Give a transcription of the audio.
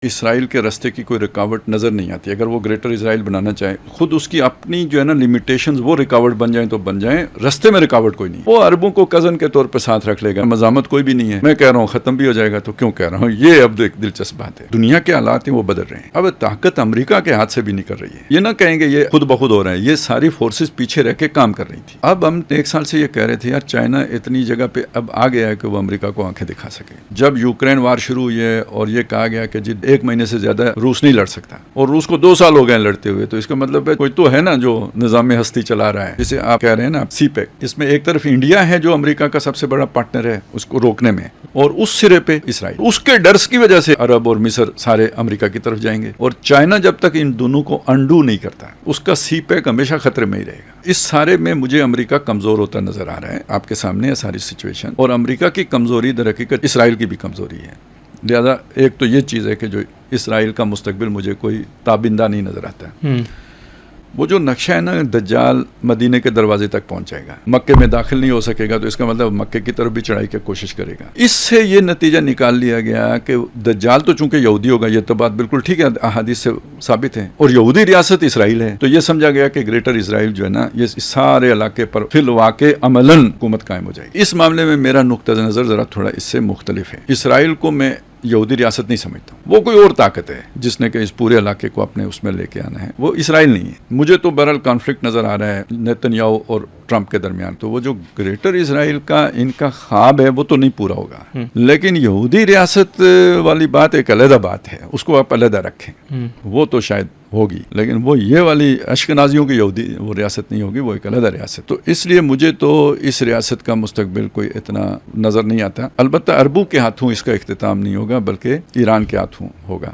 اسرائیل کے راستے کی کوئی رکاوٹ نظر نہیں آتی. اگر وہ گریٹر اسرائیل بنانا چاہے، خود اس کی اپنی جو ہے نا لمیٹیشنز، وہ رکاوٹ بن جائیں تو بن جائیں، راستے میں رکاوٹ کوئی نہیں. وہ عربوں کو کزن کے طور پہ ساتھ رکھ لے گا، مزاحمت کوئی بھی نہیں ہے. میں کہہ رہا ہوں ختم بھی ہو جائے گا تو کیوں کہہ رہا ہوں. یہ اب ایک دلچسپ بات ہے. دنیا کے حالات ہیں وہ بدل رہے ہیں. اب طاقت امریکہ کے ہاتھ سے بھی نکل رہی ہے. یہ نہ کہیں گے یہ خود بخود ہو رہا ہے، یہ ساری فورسز پیچھے رہ کے کام کر رہی تھی. اب ہم ایک سال سے یہ کہہ رہے تھے یار چائنا اتنی جگہ پہ اب آ گیا ہے کہ وہ امریکہ کو آنکھیں دکھا سکے. جب یوکرین وار شروع ہوئی ہے اور یہ کہا گیا کہ جی 1 مہینے سے زیادہ روس نہیں لڑ سکتا، اور روس کو 2 سال ہو گئے لڑتے ہوئے، تو اس کا مطلب ہے کوئی تو ہے نا جو نظام ہستی چلا رہا ہے. جسے آپ کہہ رہے ہیں نا سی پیک، اس میں ایک طرف انڈیا ہے جو امریکہ کا سب سے بڑا پارٹنر ہے اس کو روکنے میں، اور اس سرے پہ اسرائیل. اس کے ڈرس کی وجہ سے عرب اور مصر سارے امریکہ کی طرف جائیں گے، اور چائنا جب تک ان دونوں کو انڈو نہیں کرتا اس کا سی پیک ہمیشہ خطرے میں ہی رہے گا. اس سارے میں مجھے امریکہ کمزور ہوتا نظر آ رہا ہے. آپ کے سامنے ہے ساری سچویشن، اور امریکہ کی کمزوری در حقیقت اسرائیل کی بھی کمزوری ہے. لہذا ایک تو یہ چیز ہے کہ جو اسرائیل کا مستقبل مجھے کوئی تابندہ نہیں نظر آتا ہے. وہ جو نقشہ ہے نا دجال مدینے کے دروازے تک پہنچ جائے گا، مکے میں داخل نہیں ہو سکے گا، تو اس کا مطلب مکے کی طرف بھی چڑھائی کی کوشش کرے گا. اس سے یہ نتیجہ نکال لیا گیا کہ دجال تو چونکہ یہودی ہوگا، یہ تو بات بالکل ٹھیک ہے، احادیث سے ثابت ہے، اور یہودی ریاست اسرائیل ہے، تو یہ سمجھا گیا کہ گریٹر اسرائیل جو ہے نا یہ سارے علاقے پر فی الواقع عملاً حکومت قائم ہو جائے گی. اس معاملے میں میرا نقطہ نظر ذرا تھوڑا اس سے مختلف ہے. اسرائیل کو میں یہودی ریاست نہیں سمجھتا ہوں. وہ کوئی اور طاقت ہے جس نے کہ اس پورے علاقے کو اپنے اس میں لے کے آنا ہے. وہ اسرائیل نہیں ہے. مجھے تو بہرحال کانفلکٹ نظر آ رہا ہے نیتن یاہو اور ٹرمپ کے درمیان. تو وہ جو گریٹر اسرائیل کا ان کا خواب ہے وہ تو نہیں پورا ہوگا، لیکن یہودی ریاست والی بات ایک علیحدہ بات ہے، اس کو آپ علیحدہ رکھیں، وہ تو شاید ہوگی، لیکن وہ یہ والی اشکنازیوں کی یہودی وہ ریاست نہیں ہوگی، وہ ایک علیحدہ ریاست. تو اس لیے مجھے تو اس ریاست کا مستقبل کوئی اتنا نظر نہیں آتا. البتہ عربوں کے ہاتھوں اس کا اختتام نہیں ہوگا بلکہ ایران کے ہاتھوں ہوگا.